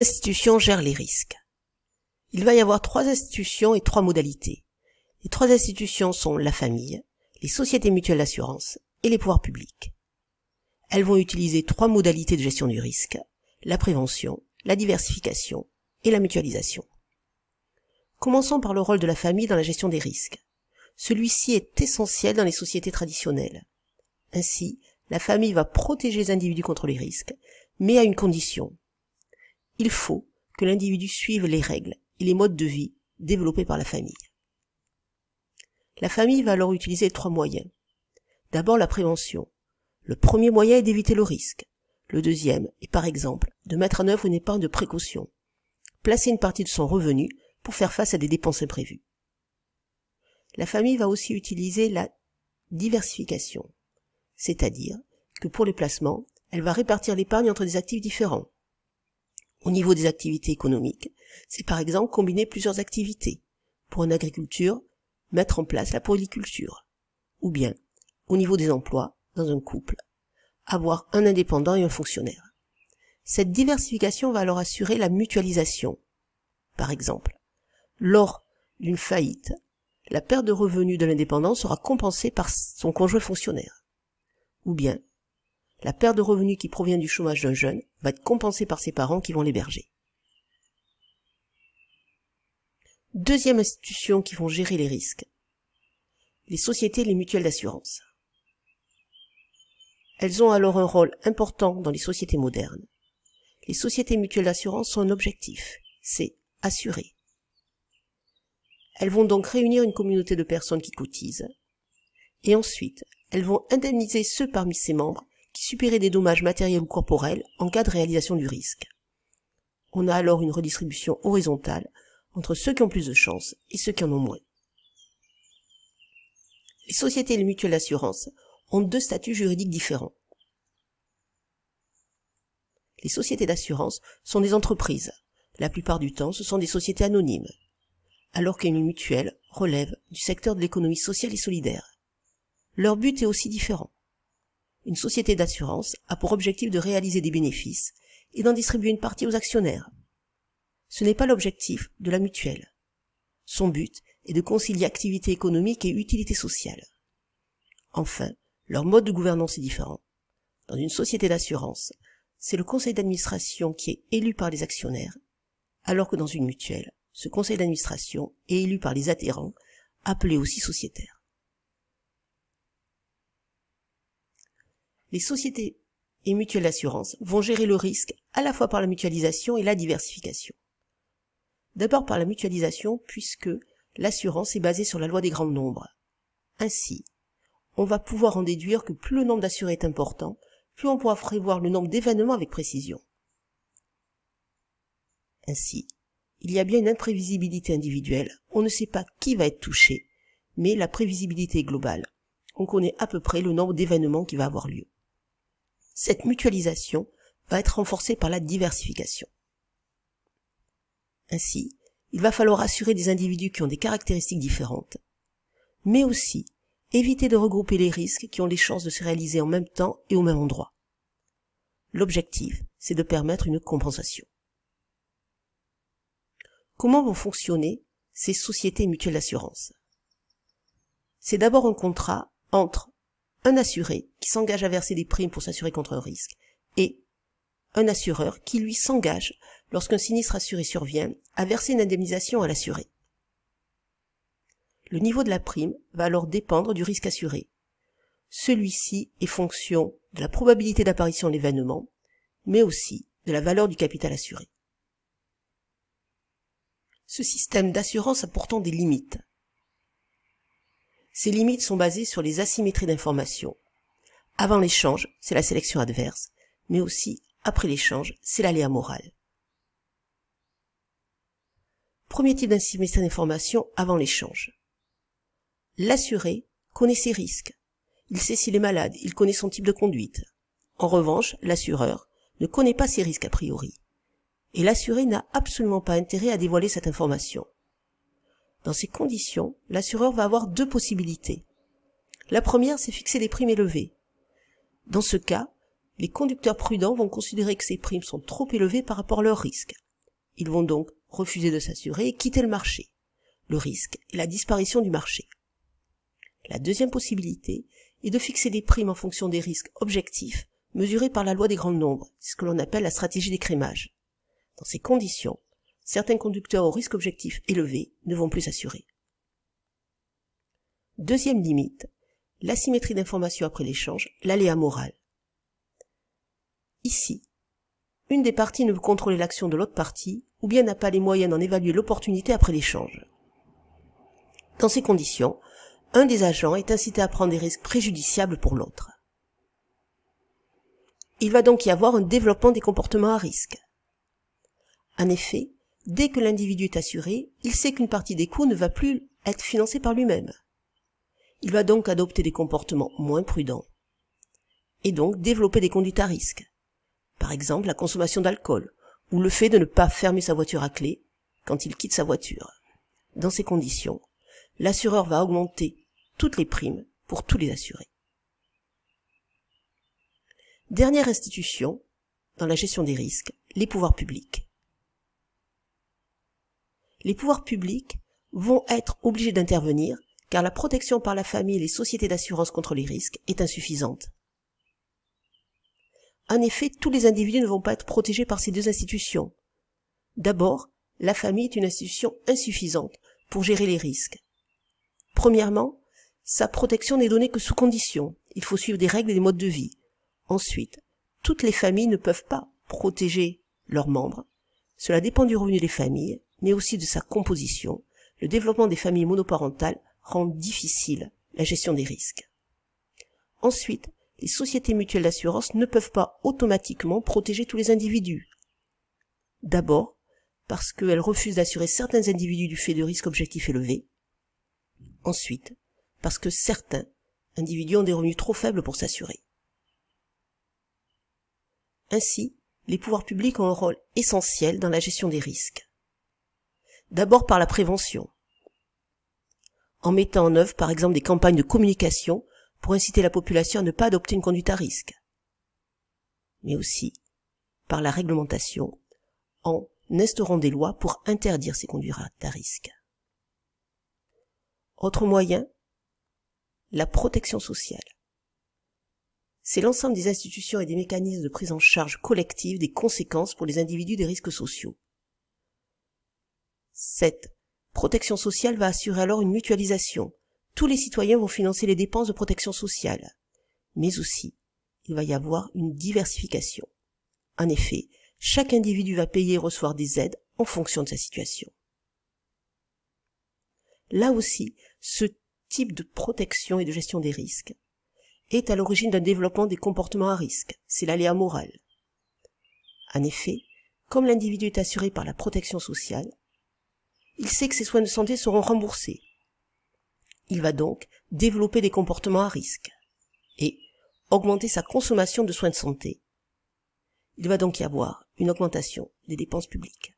institutions gèrent les risques. Il va y avoir 3 institutions et 3 modalités. Les 3 institutions sont la famille, les sociétés mutuelles d'assurance et les pouvoirs publics. Elles vont utiliser 3 modalités de gestion du risque, la prévention, la diversification et la mutualisation. Commençons par le rôle de la famille dans la gestion des risques. Celui-ci est essentiel dans les sociétés traditionnelles. Ainsi, la famille va protéger les individus contre les risques, mais à une condition. Il faut que l'individu suive les règles et les modes de vie développés par la famille. La famille va alors utiliser 3 moyens. D'abord la prévention. Le premier moyen est d'éviter le risque. Le deuxième est par exemple de mettre en œuvre une épargne de précaution. Placer une partie de son revenu pour faire face à des dépenses imprévues. La famille va aussi utiliser la diversification. C'est-à-dire que pour les placements, elle va répartir l'épargne entre des actifs différents. Au niveau des activités économiques, c'est par exemple combiner plusieurs activités. Pour une agriculture, mettre en place la polyculture. Ou bien, au niveau des emplois, dans un couple, avoir un indépendant et un fonctionnaire. Cette diversification va alors assurer la mutualisation. Par exemple, lors d'une faillite, la perte de revenus de l'indépendant sera compensée par son conjoint fonctionnaire. Ou bien, la perte de revenus qui provient du chômage d'un jeune va être compensée par ses parents qui vont l'héberger. Deuxième institution qui vont gérer les risques. Les sociétés et les mutuelles d'assurance. Elles ont alors un rôle important dans les sociétés modernes. Les sociétés mutuelles d'assurance ont un objectif, c'est assurer. Elles vont donc réunir une communauté de personnes qui cotisent, et ensuite, elles vont indemniser ceux parmi ses membres qui subiraient des dommages matériels ou corporels en cas de réalisation du risque. On a alors une redistribution horizontale entre ceux qui ont plus de chance et ceux qui en ont moins. Les sociétés et les mutuelles d'assurance ont 2 statuts juridiques différents. Les sociétés d'assurance sont des entreprises. La plupart du temps, ce sont des sociétés anonymes, alors qu'une mutuelle relève du secteur de l'économie sociale et solidaire. Leur but est aussi différent. Une société d'assurance a pour objectif de réaliser des bénéfices et d'en distribuer une partie aux actionnaires. Ce n'est pas l'objectif de la mutuelle. Son but est de concilier activité économique et utilité sociale. Enfin, leur mode de gouvernance est différent. Dans une société d'assurance, c'est le conseil d'administration qui est élu par les actionnaires, alors que dans une mutuelle, ce conseil d'administration est élu par les adhérents, appelés aussi sociétaires. Les sociétés et mutuelles d'assurance vont gérer le risque à la fois par la mutualisation et la diversification. D'abord par la mutualisation, puisque l'assurance est basée sur la loi des grands nombres. Ainsi, on va pouvoir en déduire que plus le nombre d'assurés est important, plus on pourra prévoir le nombre d'événements avec précision. Ainsi, il y a bien une imprévisibilité individuelle, on ne sait pas qui va être touché, mais la prévisibilité est globale. On connaît à peu près le nombre d'événements qui va avoir lieu. Cette mutualisation va être renforcée par la diversification. Ainsi, il va falloir assurer des individus qui ont des caractéristiques différentes, mais aussi éviter de regrouper les risques qui ont des chances de se réaliser en même temps et au même endroit. L'objectif, c'est de permettre une compensation. Comment vont fonctionner ces sociétés mutuelles d'assurance? C'est d'abord un contrat entre un assuré qui s'engage à verser des primes pour s'assurer contre un risque et un assureur qui lui s'engage, lorsqu'un sinistre assuré survient, à verser une indemnisation à l'assuré. Le niveau de la prime va alors dépendre du risque assuré. Celui-ci est fonction de la probabilité d'apparition de l'événement, mais aussi de la valeur du capital assuré. Ce système d'assurance a pourtant des limites. Ces limites sont basées sur les asymétries d'information. Avant l'échange, c'est la sélection adverse, mais aussi après l'échange, c'est l'aléa moral. Premier type d'asymétrie d'information avant l'échange. L'assuré connaît ses risques. Il sait s'il est malade, il connaît son type de conduite. En revanche, l'assureur ne connaît pas ses risques a priori. Et l'assuré n'a absolument pas intérêt à dévoiler cette information. Dans ces conditions, l'assureur va avoir 2 possibilités. La première, c'est fixer des primes élevées. Dans ce cas, les conducteurs prudents vont considérer que ces primes sont trop élevées par rapport à leurs risques. Ils vont donc refuser de s'assurer et quitter le marché. Le risque est la disparition du marché. La deuxième possibilité est de fixer des primes en fonction des risques objectifs mesurés par la loi des grands nombres, c'est ce que l'on appelle la stratégie d'écrémage. Dans ces conditions, certains conducteurs au risque objectif élevé ne vont plus s'assurer. Deuxième limite, l'asymétrie d'information après l'échange, l'aléa moral. Ici, une des parties ne veut contrôler l'action de l'autre partie ou bien n'a pas les moyens d'en évaluer l'opportunité après l'échange. Dans ces conditions, un des agents est incité à prendre des risques préjudiciables pour l'autre. Il va donc y avoir un développement des comportements à risque. En effet, dès que l'individu est assuré, il sait qu'une partie des coûts ne va plus être financée par lui-même. Il va donc adopter des comportements moins prudents et donc développer des conduites à risque. Par exemple, la consommation d'alcool ou le fait de ne pas fermer sa voiture à clé quand il quitte sa voiture. Dans ces conditions, l'assureur va augmenter toutes les primes pour tous les assurés. Dernière institution, dans la gestion des risques, les pouvoirs publics. Les pouvoirs publics vont être obligés d'intervenir car la protection par la famille et les sociétés d'assurance contre les risques est insuffisante. En effet, tous les individus ne vont pas être protégés par ces deux institutions. D'abord, la famille est une institution insuffisante pour gérer les risques. Premièrement, sa protection n'est donnée que sous condition. Il faut suivre des règles et des modes de vie. Ensuite, toutes les familles ne peuvent pas protéger leurs membres. Cela dépend du revenu des familles, mais aussi de sa composition. Le développement des familles monoparentales rend difficile la gestion des risques. Ensuite, les sociétés mutuelles d'assurance ne peuvent pas automatiquement protéger tous les individus. D'abord, parce qu'elles refusent d'assurer certains individus du fait de risques objectifs élevés. Ensuite, parce que certains individus ont des revenus trop faibles pour s'assurer. Ainsi, les pouvoirs publics ont un rôle essentiel dans la gestion des risques. D'abord par la prévention, en mettant en œuvre par exemple des campagnes de communication pour inciter la population à ne pas adopter une conduite à risque, mais aussi par la réglementation, en instaurant des lois pour interdire ces conduites à risque. Autre moyen, la protection sociale. C'est l'ensemble des institutions et des mécanismes de prise en charge collective des conséquences pour les individus des risques sociaux. Cette protection sociale va assurer alors une mutualisation. Tous les citoyens vont financer les dépenses de protection sociale. Mais aussi, il va y avoir une diversification. En effet, chaque individu va payer et recevoir des aides en fonction de sa situation. Là aussi, ce type de protection et de gestion des risques est à l'origine d'un développement des comportements à risque. C'est l'aléa moral. En effet, comme l'individu est assuré par la protection sociale, il sait que ses soins de santé seront remboursés. Il va donc développer des comportements à risque et augmenter sa consommation de soins de santé. Il va donc y avoir une augmentation des dépenses publiques.